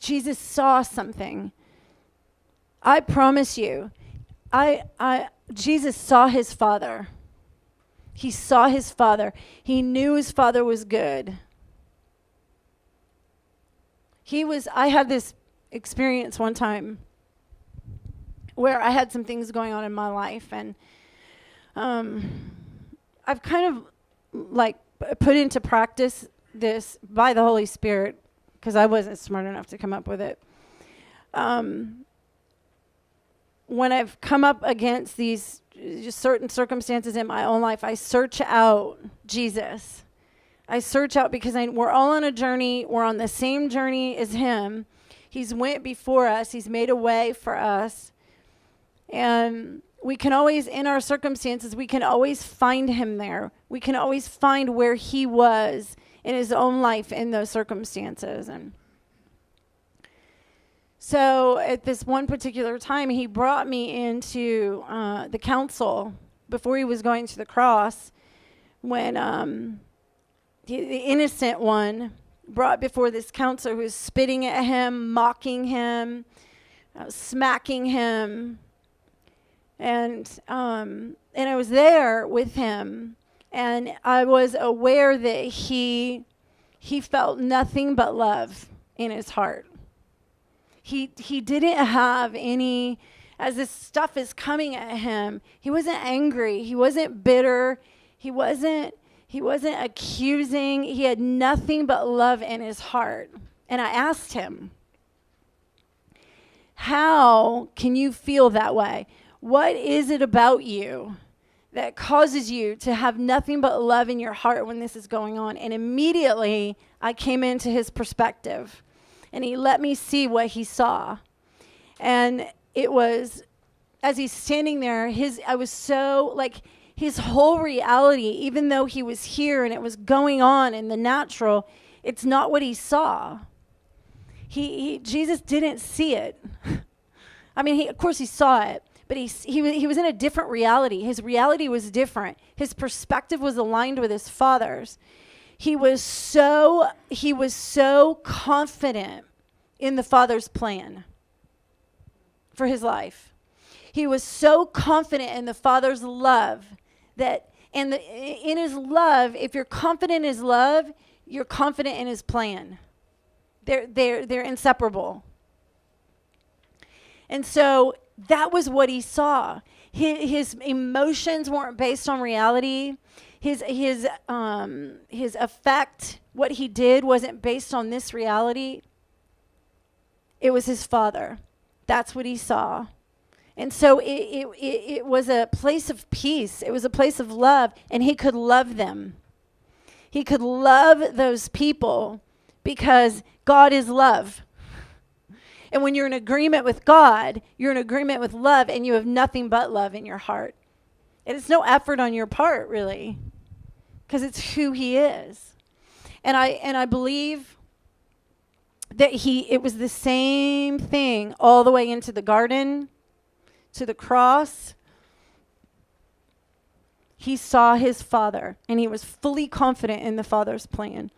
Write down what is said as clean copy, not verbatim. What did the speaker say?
Jesus saw something. I promise you, Jesus saw his Father. He saw his Father. He knew his Father was good. I had this experience one time where I had some things going on in my life, and I've kind of like put into practice this by the Holy Spirit, because I wasn't smart enough to come up with it. When I've come up against these just certain circumstances in my own life, I search out Jesus. I search out because we're all on a journey. We're on the same journey as him. He's went before us. He's made a way for us. And we can always, in our circumstances, we can always find him there. We can always find where he was in his own life in those circumstances. And so at this one particular time, he brought me into the council before he was going to the cross, when the innocent one brought before this counselor who was spitting at him, mocking him, smacking him. And I was there with him, and I was aware that he felt nothing but love in his heart. He didn't have any, as this stuff is coming at him, he wasn't angry, he wasn't bitter, he wasn't accusing. He had nothing but love in his heart. And I asked him, how can you feel that way? What is it about you that causes you to have nothing but love in your heart when this is going on? And immediately I came into his perspective, and he let me see what he saw. And it was, as he's standing there, I was so like, his whole reality, even though he was here and it was going on in the natural, it's not what he saw. Jesus didn't see it. I mean, of course he saw it, but he was in a different reality. His reality was different. His perspective was aligned with his Father's. He was so confident in the Father's plan for his life. He was so confident in the Father's love that in his love, if you're confident in his love, you're confident in his plan. They're inseparable. And so that was what he saw. His emotions weren't based on reality. His effect, what he did, wasn't based on this reality. It was his Father. That's what he saw. And so it was a place of peace. It was a place of love, and he could love them. He could love those people because God is love. And when you're in agreement with God, you're in agreement with love, and you have nothing but love in your heart. And it's no effort on your part, really, because it's who he is. And I believe that it was the same thing all the way into the garden, to the cross. He saw his Father, and he was fully confident in the Father's plan.